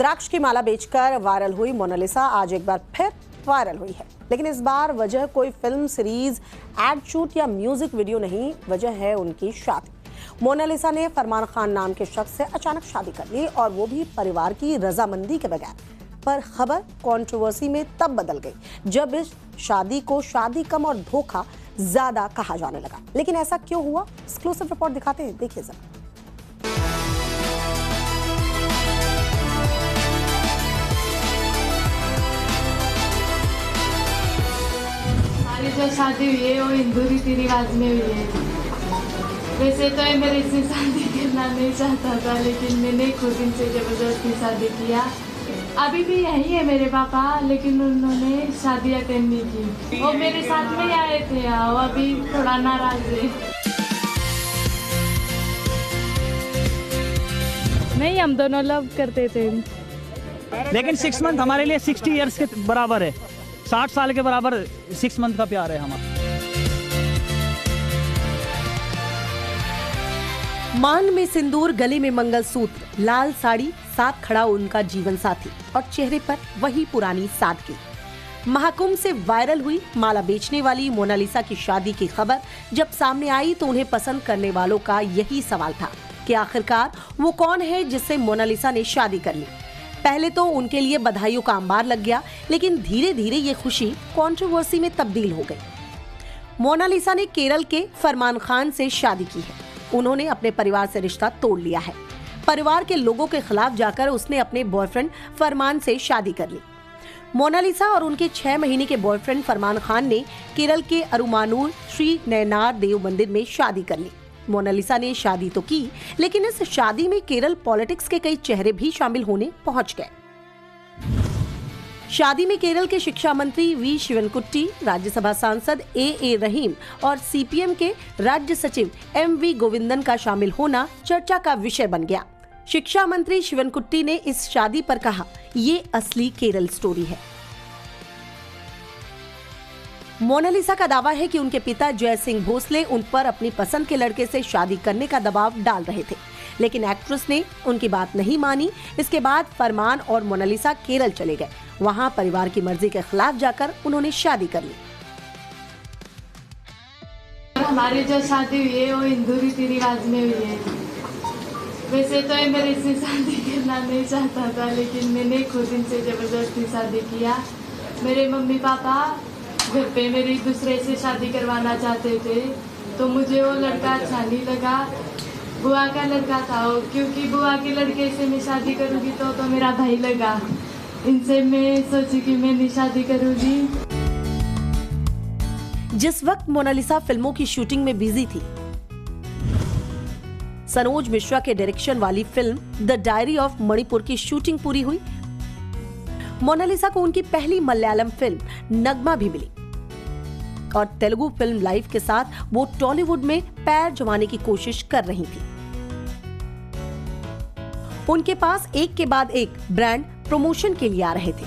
द्राक्ष की माला बेचकर वायरल हुई मोनालिसा आज एक बार फिर वायरल हुई है, लेकिन इस बार वजह कोई फिल्म, सीरीज, एड शूट या म्यूजिक वीडियो नहीं, वजह है उनकी शादी। मोनालिसा ने फरमान खान नाम के शख्स से अचानक शादी कर ली और वो भी परिवार की रजामंदी के बगैर। पर खबर कंट्रोवर्सी में तब बदल गई जब इस शादी को शादी कम और धोखा ज्यादा कहा जाने लगा। लेकिन ऐसा क्यों हुआ, एक्सक्लूसिव रिपोर्ट दिखाते हैं, देखिए जरा। हमारी जो शादी हुई है वो हिंदू रीति रिवाज में हुई है। वैसे तो ये मेरे से शादी करना नहीं चाहता था, लेकिन मैंने खुद इनसे जबरदस्ती शादी किया। अभी भी यही है मेरे पापा, लेकिन उन्होंने शादी अटेंड नहीं की। वो मेरे साथ में आए थे, वो अभी थोड़ा नाराज है। नहीं, हम दोनों लव करते थे, लेकिन 6 मंथ हमारे लिए 60 इयर्स के बराबर है। 60 साल के बराबर 6 मंथ का प्यार है हमारा। मान में सिंदूर, गले में मंगलसूत्र, लाल साड़ी, साथ खड़ा उनका जीवन साथी और चेहरे पर वही पुरानी सादगी। महाकुंभ से वायरल हुई माला बेचने वाली मोनालिसा की शादी की खबर जब सामने आई तो उन्हें पसंद करने वालों का यही सवाल था कि आखिरकार वो कौन है जिससे मोनालिसा ने शादी कर ली। पहले तो उनके लिए बधाइयों का अंबार लग गया, लेकिन धीरे धीरे ये खुशी कंट्रोवर्सी में तब्दील हो गई। मोनालिसा ने केरल के फरमान खान से शादी की है। उन्होंने अपने परिवार से रिश्ता तोड़ लिया है। परिवार के लोगों के खिलाफ जाकर उसने अपने बॉयफ्रेंड फरमान से शादी कर ली। मोनालिसा और उनके 6 महीने के बॉयफ्रेंड फरमान खान ने केरल के अरुमानूर श्री नयनार देव मंदिर में शादी कर ली। मोनालिसा ने शादी तो की, लेकिन इस शादी में केरल पॉलिटिक्स के कई चेहरे भी शामिल होने पहुंच गए। शादी में केरल के शिक्षा मंत्री वी शिवनकुट्टी, राज्यसभा सांसद ए रहीम और सीपीएम के राज्य सचिव MV गोविंदन का शामिल होना चर्चा का विषय बन गया। शिक्षा मंत्री शिवनकुट्टी ने इस शादी पर कहा, ये असली केरल स्टोरी है। मोनालिसा का दावा है कि उनके पिता जय सिंह भोसले उन पर अपनी पसंद के लड़के से शादी करने का दबाव डाल रहे थे, लेकिन एक्ट्रेस ने उनकी बात नहीं मानी। इसके बाद फरमान और मोनालिसा केरल चले गए। वहां परिवार की मर्जी के खिलाफ जाकर उन्होंने शादी कर ली। हमारी जो शादी हुई है वो हिंदू रीति रिवाज में हुई है। वैसे तो ये मेरे से शादी करना नहीं चाहता था, लेकिन मैंने खुद इनसे जबरदस्ती शादी किया। मेरे मम्मी पापा घर पे मेरी दूसरे से शादी करवाना चाहते थे, तो मुझे वो लड़का अच्छा नहीं लगा। बुआ का लड़का था वो, क्योंकि बुआ के लड़के से मैं शादी करूँगी तो मेरा भाई लगा। इनसे मैं सोची कि मैं नहीं शादी करूँगी। जिस वक्त मोनालिसा फिल्मों की शूटिंग में बिजी थी, सनोज मिश्रा के डायरेक्शन वाली film the diary of Manipur की शूटिंग पूरी हुई। मोनालिसा को उनकी पहली मलयालम फिल्म नगमा भी मिली और तेलुगु फिल्म लाइफ के साथ वो टॉलीवुड में पैर जमाने की कोशिश कर रही थी। उनके पास एक के बाद एक ब्रांड प्रमोशन के लिए आ रहे थे।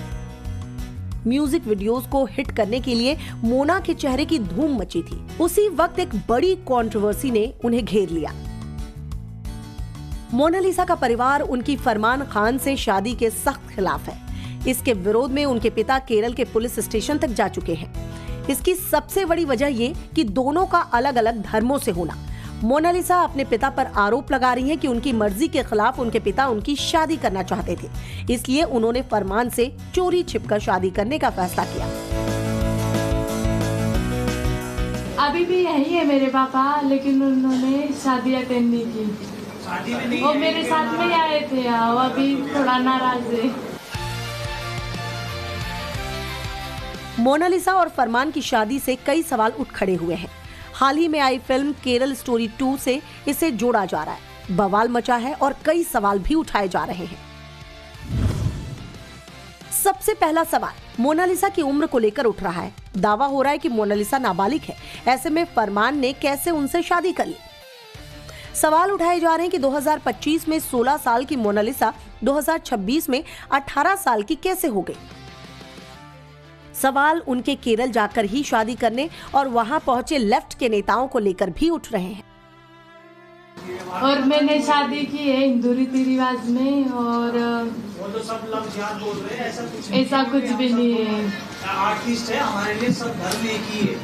म्यूजिक वीडियोस को हिट करने के लिए मोना के चेहरे की धूम मची थी। उसी वक्त एक बड़ी कंट्रोवर्सी ने उन्हें घेर लिया। मोनालिसा का परिवार उनकी फरमान खान से शादी के सख्त खिलाफ है। इसके विरोध में उनके पिता केरल के पुलिस स्टेशन तक जा चुके हैं। इसकी सबसे बड़ी वजह ये कि दोनों का अलग अलग धर्मों से होना। मोनालिसा अपने पिता पर आरोप लगा रही हैं कि उनकी मर्जी के खिलाफ उनके पिता उनकी शादी करना चाहते थे, इसलिए उन्होंने फरमान से चोरी छिपकर शादी करने का फैसला किया। अभी भी यही है मेरे पापा, लेकिन उन्होंने शादी अटेंड नहीं की। वो मेरे साथ में आए थे, वो अभी थोड़ा नाराज है। मोनालिसा और फरमान की शादी से कई सवाल उठ खड़े हुए हैं। हाल ही में आई फिल्म केरल स्टोरी 2 से इसे जोड़ा जा रहा है। बवाल मचा है और कई सवाल भी उठाए जा रहे हैं। सबसे पहला सवाल मोनालिसा की उम्र को लेकर उठ रहा है। दावा हो रहा है कि मोनालिसा नाबालिग है। ऐसे में फरमान ने कैसे उनसे शादी कर ली? सवाल उठाए जा रहे हैं कि 2025 में 16 साल की मोनालिसा 2026 में 18 साल की कैसे हो गई? सवाल उनके केरल जाकर ही शादी करने और वहां पहुंचे लेफ्ट के नेताओं को लेकर भी उठ रहे हैं। और मैंने शादी की है हिंदू रीति रिवाज में, और वो तो सब लफ्ज़ याद बोल रहे हैं, ऐसा कुछ भी नहीं है। आर्टिस्ट है, हमारे लिए सब धर्म एक ही है।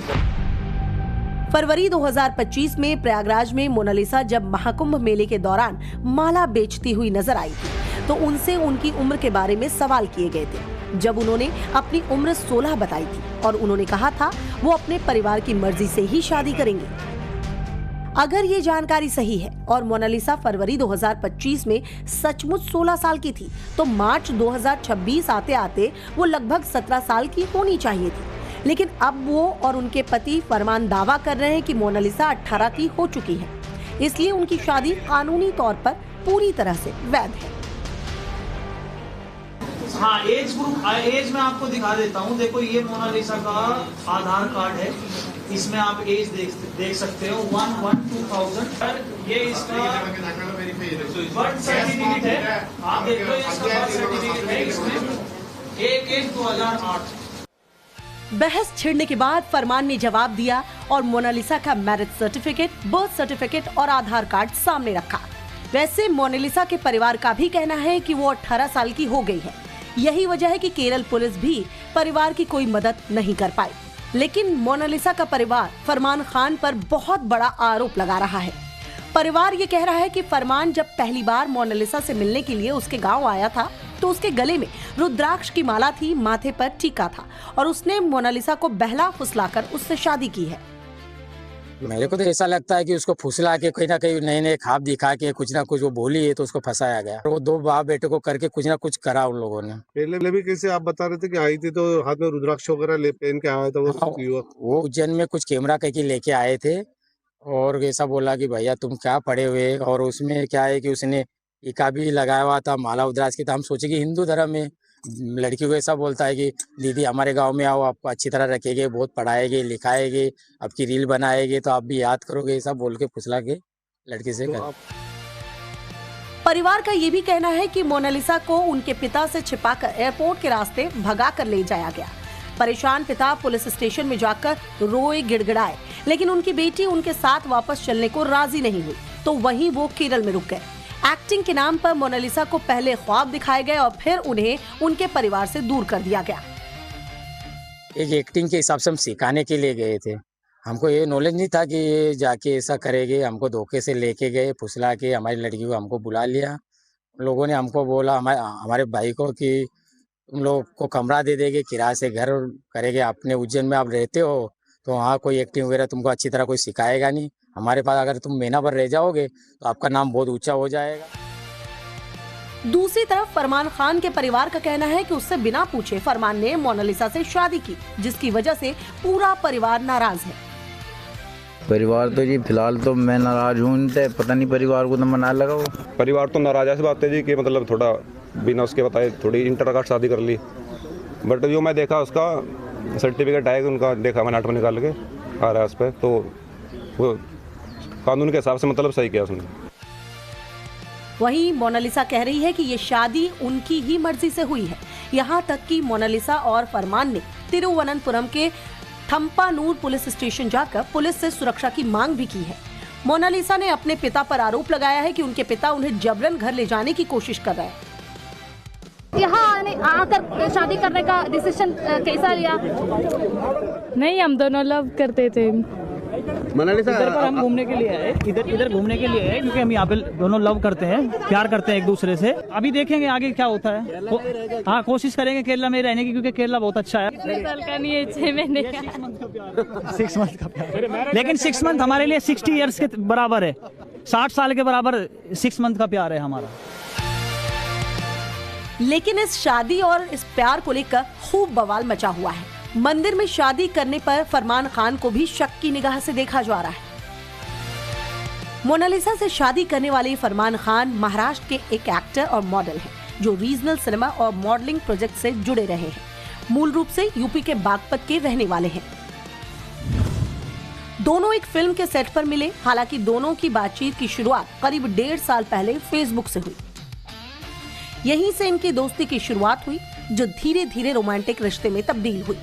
फरवरी 2025 में प्रयागराज में मोनालिसा जब महाकुंभ मेले के दौरान माला बेचती हुई नजर आई थी तो उनसे उनकी उम्र के बारे में सवाल किए गए थे। जब उन्होंने अपनी उम्र 16 बताई थी और उन्होंने कहा था वो अपने परिवार की मर्जी से ही शादी करेंगे। अगर ये जानकारी सही है और मोनालिसा फरवरी 2025 में सचमुच 16 साल की थी तो मार्च 2026 आते आते वो लगभग 17 साल की होनी चाहिए थी। लेकिन अब वो और उनके पति फरमान दावा कर रहे हैं कि मोनालिसा 18 की हो चुकी है, इसलिए उनकी शादी कानूनी तौर पर पूरी तरह से वैध है। हाँ, एज ग्रुप, एज मैं आपको दिखा देता हूँ। देखो, ये मोनालिसा का आधार कार्ड है, इसमें आप एज देख सकते हो 1/1/2000। ये इसका बर्थ सर्टिफिकेट है, आप देख लो, इसका बर्थ सर्टिफिकेट है, इसमें 1/1/2008। बहस छिड़ने के बाद फरमान ने जवाब दिया और मोनालिसा का मैरिज सर्टिफिकेट, बर्थ सर्टिफिकेट और आधार कार्ड सामने रखा। वैसे मोनालिसा के परिवार का भी कहना है कि वो 18 साल की हो गई है। यही वजह है कि केरल पुलिस भी परिवार की कोई मदद नहीं कर पाई। लेकिन मोनालिसा का परिवार फरमान खान पर बहुत बड़ा आरोप लगा रहा है। परिवार ये कह रहा है कि फरमान जब पहली बार मोनालिसा से मिलने के लिए उसके गांव आया था तो उसके गले में रुद्राक्ष की माला थी, माथे पर टीका था और उसने मोनालिसा को बहला फुसलाकर उससे शादी की है। मेरे को तो ऐसा लगता है कि उसको फुसला के कहीं ना कहीं नए नए ख्वाब दिखा के कुछ ना कुछ वो बोली है तो उसको फंसाया गया। वो दो बाप बेटे को करके कुछ ना कुछ करा उन लोगों ने। पहले भी कैसे आप बता रहे थे कि आई थी तो हाथ में रुद्राक्ष वगैरह पहन के आया था वो युवक। वो उज्जैन में कुछ कैमरा कहीं लेके आए थे और ऐसा बोला कि भैया तुम क्या पढ़े हुए, और उसमें क्या है कि उसने टीका भी लगाया हुआ था, माला रुद्राक्ष की। तो हम सोचे कि हिंदू धर्म में लड़की को ऐसा बोलता है कि दीदी हमारे गांव में आओ, आपको अच्छी तरह रखेंगे, बहुत पढ़ाएंगे लिखाएंगे, आपकी रील बनाएंगे तो आप भी याद करोगे, ऐसा बोल के फुसला के लड़की से कर। परिवार का ये भी कहना है कि मोनालिसा को उनके पिता से छिपाकर एयरपोर्ट के रास्ते भगा कर ले जाया गया। परेशान पिता पुलिस स्टेशन में जाकर रोए गिड़गिड़ाए, लेकिन उनकी बेटी उनके साथ वापस चलने को राजी नहीं हुई, तो वहीं वो केरल में रुक गए। एक्टिंग के नाम पर मोनालिसा को पहले ख्वाब दिखाए गए और फिर उन्हें उनके परिवार से दूर कर दिया गया। एक एक्टिंग के हिसाब से हम सिखाने के लिए गए थे, हमको ये नॉलेज नहीं था कि ये जाके ऐसा करेंगे। हमको धोखे से लेके गए, फुसला के हमारी लड़की को हमको बुला लिया। लोगों ने हमको बोला हमारे भाई को कि तुम लोग को कमरा दे देंगे, किराए से घर करेंगे, अपने उज्जैन में आप रहते हो तो वहाँ कोई एक्टिंग वगैरह तुमको अच्छी तरह कोई सिखाएगा नहीं, हमारे पास अगर तुम महीना भर रह जाओगे तो आपका नाम बहुत ऊंचा हो जाएगा। दूसरी तरफ फरमान खान के परिवार का कहना है कि उससे बिना पूछे फरमान ने मोनालिसा से शादी की, जिसकी वजह से पूरा परिवार नाराज है। परिवार तो जी फिलहाल तो मैं नाराज हूँ, पता नहीं परिवार को तो मना लगा। वो परिवार तो नाराज ऐसी बात है जी कि मतलब थोड़ा बिना उसके बताए थोड़ी इंटरकास्ट शादी कर ली। बट जो मैं देखा उसका सर्टिफिकेट आएगा उनका, देखा मैंने 8 में निकाल के आ रहा है उस पर, तो वो कानून के हिसाब से मतलब सही किया उसने। वहीं मोनालिसा कह रही है कि ये शादी उनकी ही मर्जी से हुई है। यहाँ तक कि मोनालिसा और फरमान ने तिरुवनंतपुरम के थम्पानूर पुलिस स्टेशन जाकर पुलिस से सुरक्षा की मांग भी की है। मोनालिसा ने अपने पिता पर आरोप लगाया है कि उनके पिता उन्हें जबरन घर ले जाने की कोशिश कर रहे हैं। यहाँ आकर शादी करने का डिसीजन कैसा लिया? नहीं, हम दोनों लव करते थे। मोनालिसा इधर पर हम घूमने के लिए आए, इधर घूमने के लिए आए क्योंकि हम यहाँ पे दोनों लव करते हैं, प्यार करते हैं एक दूसरे से। अभी देखेंगे आगे क्या होता है। हाँ, कोशिश करेंगे केरला में रहने की क्योंकि केरला बहुत अच्छा है। 6 महीने का 6 मंथ का प्यार, लेकिन 6 मंथ हमारे लिए 60 ईयर्स के बराबर है। 60 साल के बराबर 6 मंथ का प्यार है हमारा। लेकिन इस शादी और इस प्यार को लेकर खूब बवाल मचा हुआ है। मंदिर में शादी करने पर फरमान खान को भी शक की निगाह से देखा जा रहा है। मोनालिसा से शादी करने वाले फरमान खान महाराष्ट्र के एक एक्टर और मॉडल हैं, जो रीजनल सिनेमा और मॉडलिंग प्रोजेक्ट से जुड़े रहे हैं। मूल रूप से यूपी के बागपत के रहने वाले हैं। दोनों एक फिल्म के सेट पर मिले। हालांकि दोनों की बातचीत की शुरुआत करीब 1.5 साल पहले फेसबुक से हुई। यहीं से इनकी दोस्ती की शुरुआत हुई, जो धीरे धीरे रोमांटिक रिश्ते में तब्दील हुई।